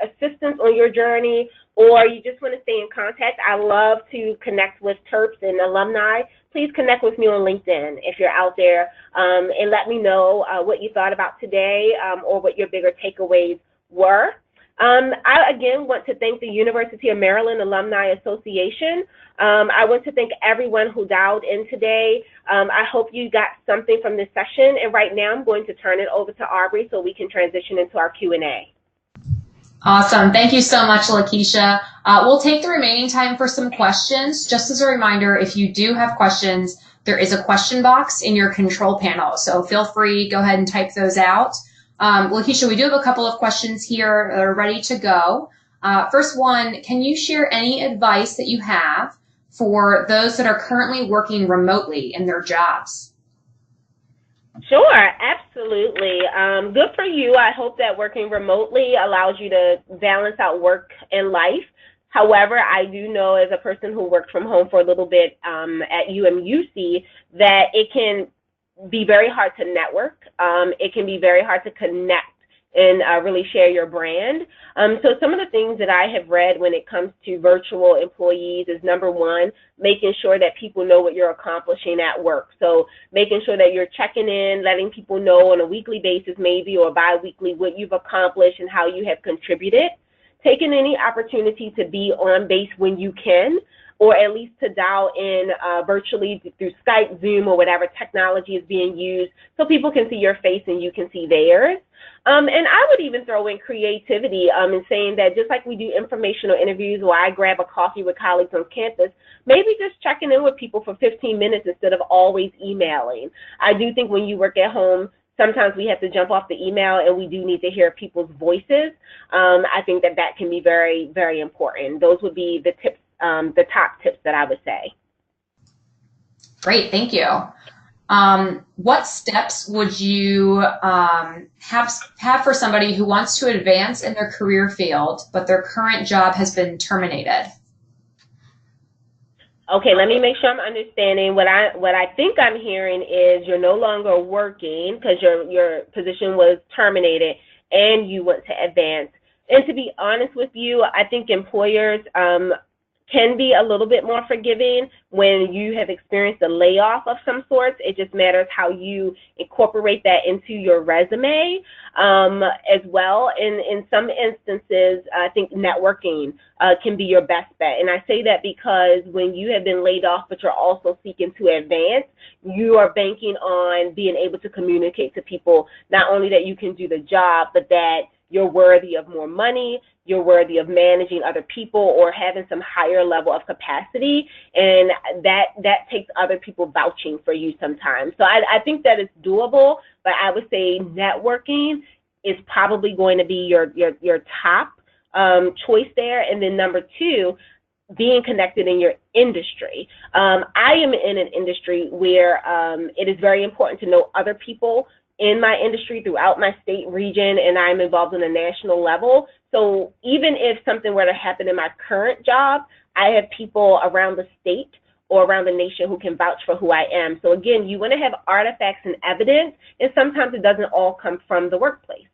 assistance on your journey or you just want to stay in contact, I love to connect with Terps and alumni. Please connect with me on LinkedIn if you're out there and let me know what you thought about today or what your bigger takeaways were. I, again, want to thank the University of Maryland Alumni Association. I want to thank everyone who dialed in today. I hope you got something from this session. And right now, I'm going to turn it over to Aubrey so we can transition into our Q&A. Awesome. Thank you so much, Lakeisha. We'll take the remaining time for some questions. Just as a reminder, if you do have questions, there is a question box in your control panel. So feel free, go ahead and type those out. Lakeisha, we do have a couple of questions here that are ready to go. First one, can you share any advice that you have for those that are currently working remotely in their jobs? Sure, absolutely. Good for you. I hope that working remotely allows you to balance out work and life. However, I do know as a person who worked from home for a little bit at UMUC that it can be very hard to network. It can be very hard to connect and really share your brand. So some of the things that I have read when it comes to virtual employees is, number one, making sure that people know what you're accomplishing at work. So making sure that you're checking in, letting people know on a weekly basis maybe or bi-weekly what you've accomplished and how you have contributed. Taking any opportunity to be on base when you can, or at least to dial in virtually through Skype, Zoom, or whatever technology is being used so people can see your face and you can see theirs. And I would even throw in creativity in saying that just like we do informational interviews or I grab a coffee with colleagues on campus, maybe just checking in with people for 15 minutes instead of always emailing. I do think when you work at home, sometimes we have to jump off the email and we do need to hear people's voices. I think that that can be very, very important. Those would be the tips, the top tips that I would say. Great, thank you. What steps would you have for somebody who wants to advance in their career field, but their current job has been terminated? Okay, let me make sure I'm understanding. What I think I'm hearing is you're no longer working because your position was terminated and you want to advance. And to be honest with you, I think employers can be a little bit more forgiving when you have experienced a layoff of some sorts. It just matters how you incorporate that into your resume as well. In some instances, I think networking can be your best bet. And I say that because when you have been laid off, but you're also seeking to advance, you are banking on being able to communicate to people, not only that you can do the job, but that you're worthy of more money, you're worthy of managing other people or having some higher level of capacity, and that takes other people vouching for you sometimes. So I think that it's doable, but I would say networking is probably going to be your top choice there. And then number two, being connected in your industry. I am in an industry where it is very important to know other people in my industry throughout my state, region, and I'm involved on a national level. So even if something were to happen in my current job, I have people around the state or around the nation who can vouch for who I am. So again, you want to have artifacts and evidence, and sometimes it doesn't all come from the workplace.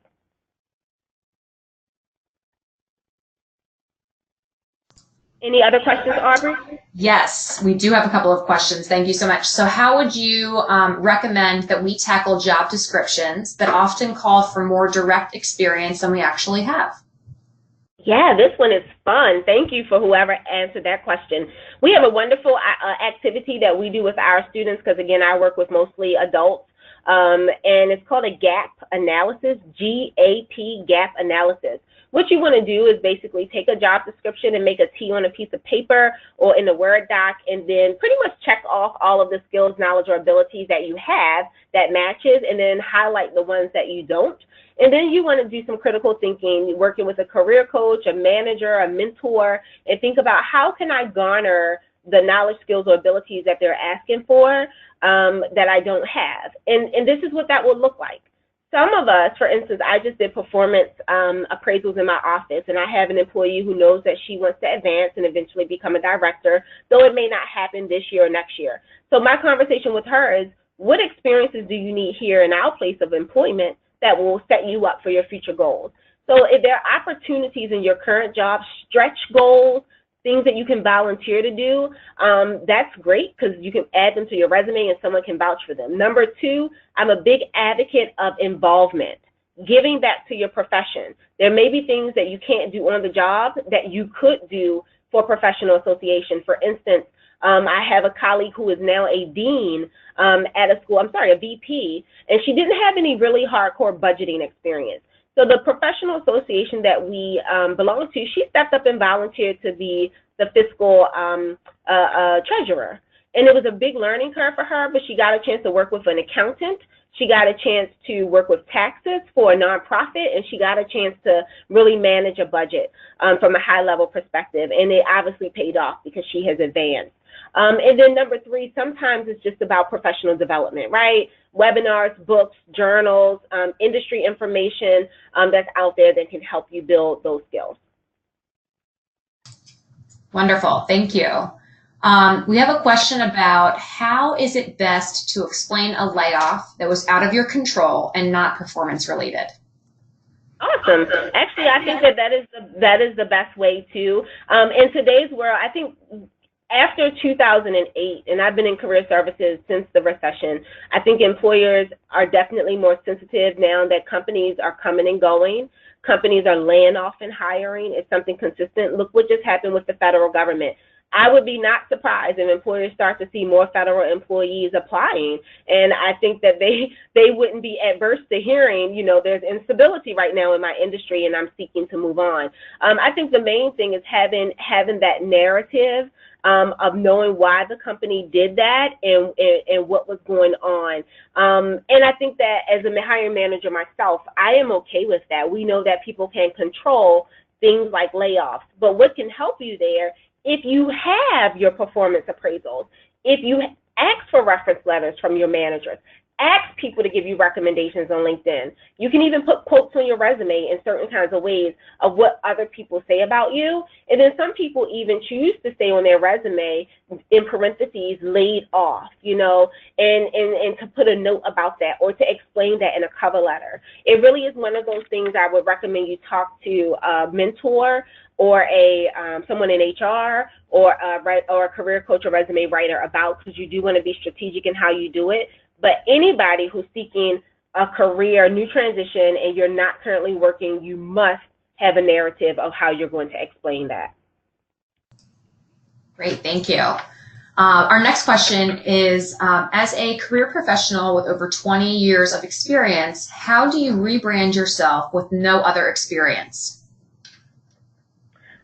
Any other questions, Aubrey? Yes, we do have a couple of questions. Thank you so much. So how would you recommend that we tackle job descriptions that often call for more direct experience than we actually have? Yeah, this one is fun. Thank you for whoever answered that question. We have a wonderful activity that we do with our students because, again, I work with mostly adults, and it's called a gap analysis, G-A-P, gap analysis. What you want to do is basically take a job description and make a T on a piece of paper or in a Word doc, and then pretty much check off all of the skills, knowledge, or abilities that you have that matches, and then highlight the ones that you don't. And then you want to do some critical thinking, working with a career coach, a manager, a mentor, and think about how can I garner the knowledge, skills, or abilities that they're asking for that I don't have. And this is what that will look like. Some of us, for instance, I just did performance appraisals in my office, and I have an employee who knows that she wants to advance and eventually become a director, though it may not happen this year or next year. So my conversation with her is, what experiences do you need here in our place of employment that will set you up for your future goals? So if there are opportunities in your current job, stretch goals, things that you can volunteer to do, that's great because you can add them to your resume and someone can vouch for them. Number two, I'm a big advocate of involvement, giving back to your profession. There may be things that you can't do on the job that you could do for professional association. For instance, I have a colleague who is now a dean at a school, a VP, and she didn't have any really hardcore budgeting experience. So the professional association that we belong to, she stepped up and volunteered to be the fiscal treasurer. And it was a big learning curve for her, but she got a chance to work with an accountant. She got a chance to work with taxes for a nonprofit, and she got a chance to really manage a budget from a high-level perspective. And it obviously paid off because she has advanced. And then number three, sometimes it's just about professional development, right? Webinars, books, journals, industry information that's out there that can help you build those skills. Wonderful. Thank you. We have a question about how is it best to explain a layoff that was out of your control and not performance related? Awesome. Actually, I think that is the best way to. In today's world, I think after 2008, and I've been in career services since the recession, I think employers are definitely more sensitive now that companies are coming and going. Companies are laying off and hiring. It's something consistent. Look what just happened with the federal government. I would be not surprised if employers start to see more federal employees applying. And I think that they wouldn't be adverse to hearing, there's instability right now in my industry and I'm seeking to move on. I think the main thing is having that narrative of knowing why the company did that and what was going on. And I think that as a hiring manager myself, I am okay with that. We know that people can control things like layoffs, but what can help you there, if you have your performance appraisals, if you ask for reference letters from your managers, ask people to give you recommendations on LinkedIn. You can even put quotes on your resume in certain kinds of ways of what other people say about you. And then some people even choose to say on their resume, in parentheses, laid off, and to put a note about that or to explain that in a cover letter. It really is one of those things I would recommend you talk to a mentor or someone in HR or a career coach or resume writer about, because you do want to be strategic in how you do it. But anybody who's seeking a career, new transition, and you're not currently working, you must have a narrative of how you're going to explain that. Great, thank you. Our next question is, as a career professional with over 20 years of experience, how do you rebrand yourself with no other experience?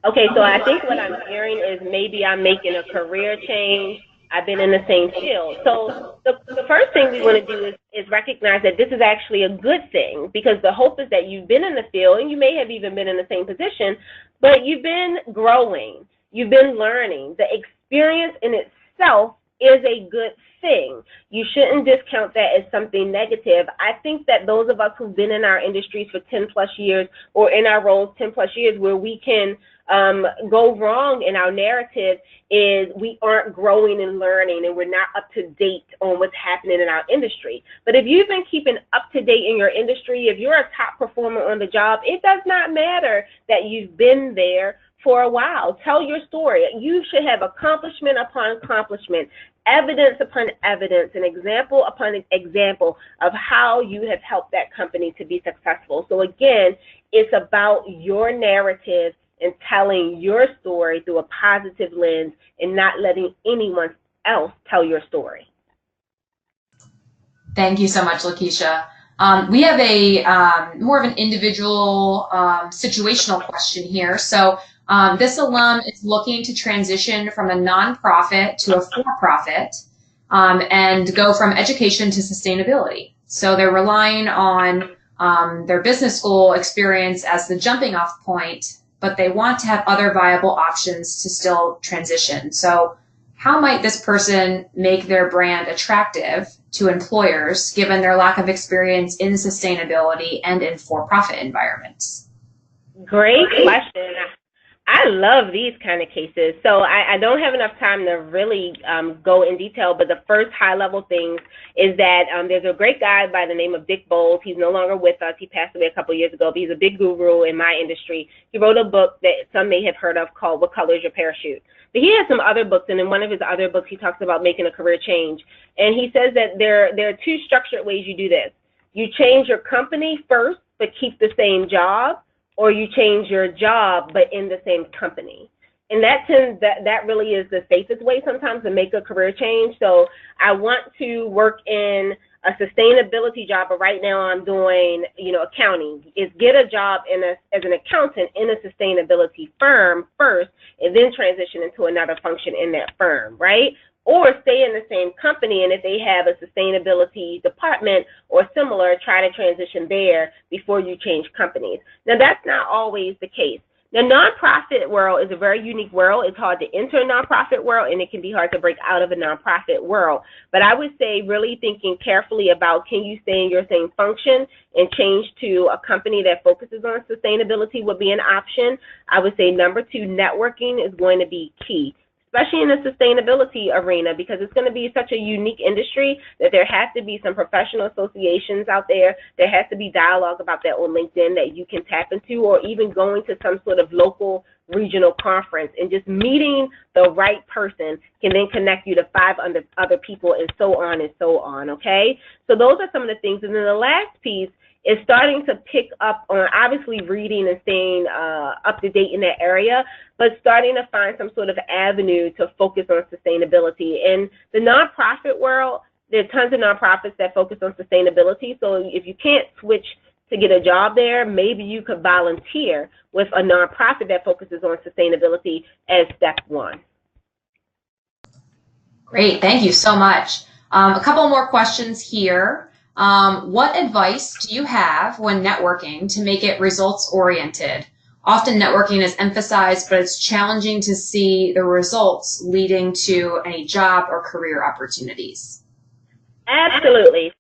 Okay, so I think what I'm hearing is maybe I'm making a career change. I've been in the same field. So the first thing we want to do is recognize that this is actually a good thing, because the hope is that you've been in the field, and you may have even been in the same position, but you've been growing, you've been learning. The experience in itself is a good thing. You shouldn't discount that as something negative. I think that those of us who've been in our industries for 10 plus years, or in our roles 10 plus years, where we can go wrong in our narrative is we aren't growing and learning, and we're not up to date on what's happening in our industry. But if you've been keeping up to date in your industry, if you're a top performer on the job, it does not matter that you've been there for a while. Tell your story. You should have accomplishment upon accomplishment, evidence upon evidence, and example upon example of how you have helped that company to be successful. So again, it's about your narrative and telling your story through a positive lens, and not letting anyone else tell your story. Thank you so much, Lakeisha. We have a more of an individual situational question here. So this alum is looking to transition from a nonprofit to a for-profit and go from education to sustainability. So they're relying on their business school experience as the jumping off point, but they want to have other viable options to still transition. So how might this person make their brand attractive to employers given their lack of experience in sustainability and in for-profit environments? Great question. I love these kind of cases. So I don't have enough time to really go in detail, but the first high-level things is that there's a great guy by the name of Dick Bowles. He's no longer with us. He passed away a couple of years ago, but he's a big guru in my industry. He wrote a book that some may have heard of called What Color is Your Parachute? But he has some other books, and in one of his other books, he talks about making a career change. And he says that there are two structured ways you do this. You change your company first, but keep the same job, or you change your job but in the same company. And that really is the safest way sometimes to make a career change. So I want to work in a sustainability job, but right now I'm doing, accounting. Is get a job as an accountant in a sustainability firm first, and then transition into another function in that firm, right? Or stay in the same company, and if they have a sustainability department or similar, try to transition there before you change companies. Now, that's not always the case. The nonprofit world is a very unique world. It's hard to enter a nonprofit world, and it can be hard to break out of a nonprofit world. But I would say really thinking carefully about, can you stay in your same function and change to a company that focuses on sustainability would be an option. I would say number two, networking is going to be key, especially in the sustainability arena, because it's going to be such a unique industry that there has to be some professional associations out there. There has to be dialogue about that on LinkedIn that you can tap into, or even going to some sort of local regional conference, and just meeting the right person can then connect you to 5 other people, and so on, okay? So those are some of the things. And then the last piece is starting to pick up on obviously reading and staying up to date in that area, but starting to find some sort of avenue to focus on sustainability. In the nonprofit world, there are tons of nonprofits that focus on sustainability. So if you can't switch to get a job there, maybe you could volunteer with a nonprofit that focuses on sustainability as step one. Great, thank you so much. A couple more questions here. What advice do you have when networking to make it results-oriented? Often networking is emphasized, but it's challenging to see the results leading to any job or career opportunities. Absolutely.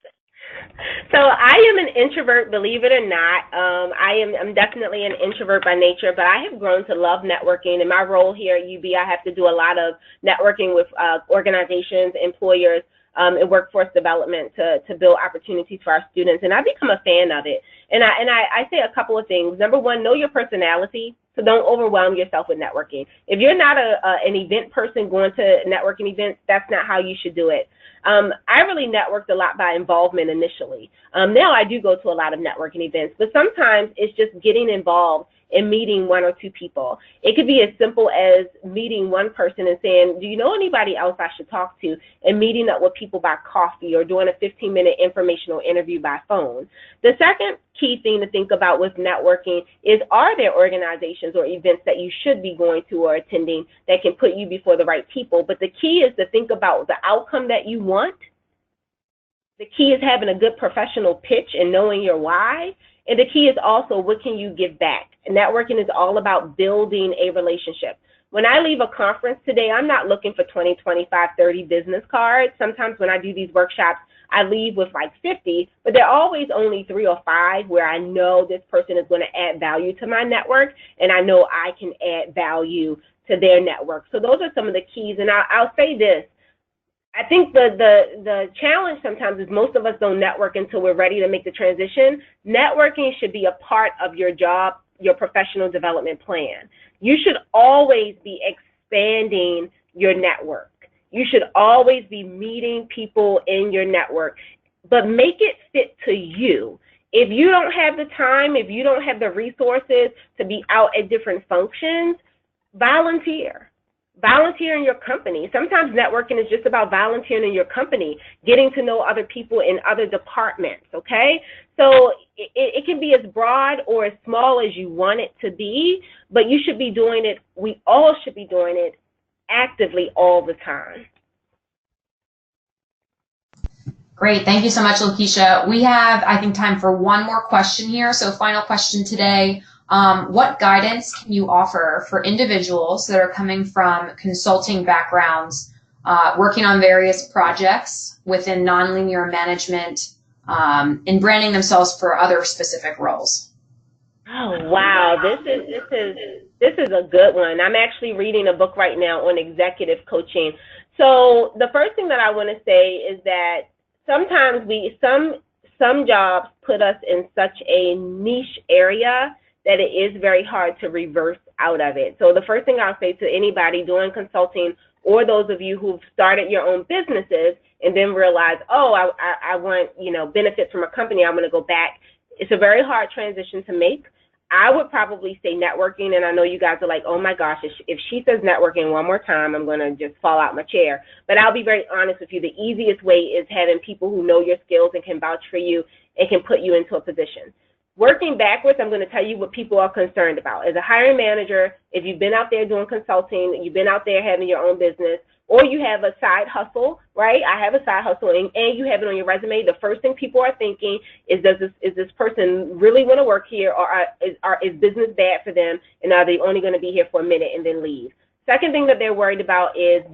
So I am an introvert, believe it or not. I'm definitely an introvert by nature, but I have grown to love networking. In my role here at UB, I have to do a lot of networking with organizations, employers, and workforce development to build opportunities for our students, and I've become a fan of it. And I say a couple of things. Number one, know your personality. So don't overwhelm yourself with networking. If you're not an event person going to networking events, that's not how you should do it. I really networked a lot by involvement initially. Now I do go to a lot of networking events, but sometimes it's just getting involved and meeting one or two people. It could be as simple as meeting one person and saying, do you know anybody else I should talk to? And meeting up with people by coffee or doing a 15-minute informational interview by phone. The second key thing to think about with networking is, are there organizations or events that you should be going to or attending that can put you before the right people? But the key is to think about the outcome that you want. The key is having a good professional pitch and knowing your why. And the key is also, what can you give back? Networking is all about building a relationship. When I leave a conference today, I'm not looking for 20, 25, 30 business cards. Sometimes when I do these workshops, I leave with like 50, but there are always only 3 or 5 where I know this person is going to add value to my network, and I know I can add value to their network. So those are some of the keys. And I'll say this. I think the challenge sometimes is most of us don't network until we're ready to make the transition. Networking should be a part of your job, your professional development plan. You should always be expanding your network. You should always be meeting people in your network, but make it fit to you. If you don't have the time, if you don't have the resources to be out at different functions, volunteer. Volunteer in your company. Sometimes networking is just about volunteering in your company, getting to know other people in other departments, okay? So it can be as broad or as small as you want it to be, but you should be doing it, we all should be doing it actively all the time. Great. Thank you so much, Lakeisha. We have, I think, time for one more question here. So final question today. What guidance can you offer for individuals that are coming from consulting backgrounds, working on various projects within nonlinear management, and branding themselves for other specific roles? Oh, wow. This is a good one. I'm actually reading a book right now on executive coaching. So the first thing that I want to say is that sometimes some jobs put us in such a niche area that it is very hard to reverse out of it. So the first thing I'll say to anybody doing consulting, or those of you who've started your own businesses and then realize, oh, I want, benefits from a company, I'm going to go back. It's a very hard transition to make. I would probably say networking, and I know you guys are like, oh my gosh, if she says networking one more time, I'm going to just fall out my chair. But I'll be very honest with you. The easiest way is having people who know your skills and can vouch for you and can put you into a position. Working backwards, I'm going to tell you what people are concerned about. As a hiring manager, if you've been out there doing consulting, you've been out there having your own business, or you have a side hustle, right? I have a side hustle, and you have it on your resume. The first thing people are thinking is, is this person really want to work here, or is business bad for them, and are they only going to be here for a minute and then leave? Second thing that they're worried about is,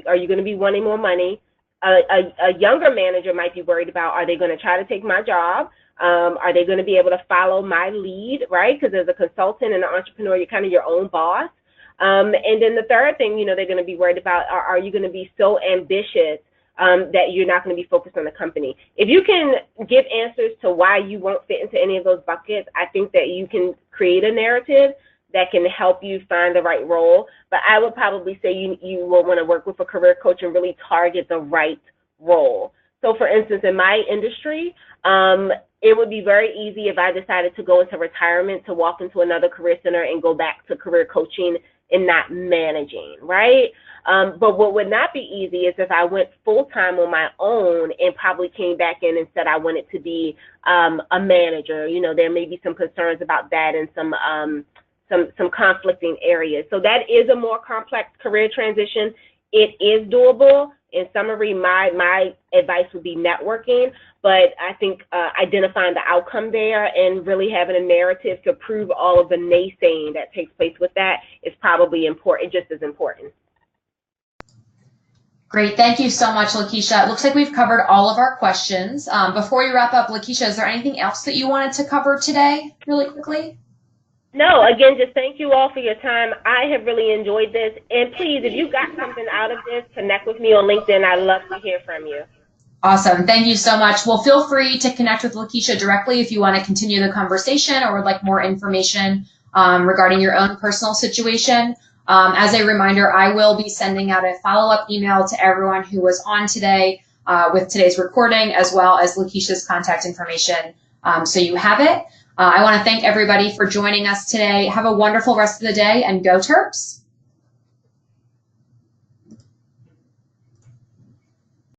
are you going to be wanting more money? A younger manager might be worried about, are they going to try to take my job? Are they going to be able to follow my lead, right? Because as a consultant and an entrepreneur, you're kind of your own boss. And then the third thing, they're going to be worried about, are you going to be so ambitious that you're not going to be focused on the company? If you can give answers to why you won't fit into any of those buckets, I think that you can create a narrative that can help you find the right role. But I would probably say you will want to work with a career coach and really target the right role. So for instance, in my industry, it would be very easy if I decided to go into retirement to walk into another career center and go back to career coaching and not managing, right? But what would not be easy is if I went full-time on my own and probably came back in and said I wanted to be a manager. There may be some concerns about that and some conflicting areas. So that is a more complex career transition. It is doable. In summary, my advice would be networking, but I think identifying the outcome there and really having a narrative to prove all of the naysaying that takes place with that is probably important, just as important. Great. Thank you so much, Lakeisha. It looks like we've covered all of our questions. Before you wrap up, Lakeisha, is there anything else that you wanted to cover today really quickly? No, again, just thank you all for your time. I have really enjoyed this. And please, if you got something out of this, connect with me on LinkedIn. I'd love to hear from you. Awesome. Thank you so much. Well, feel free to connect with Lakeisha directly if you want to continue the conversation or would like more information regarding your own personal situation. As a reminder, I will be sending out a follow-up email to everyone who was on today with today's recording, as well as Lakeisha's contact information, so you have it. I want to thank everybody for joining us today. Have a wonderful rest of the day, and go Terps!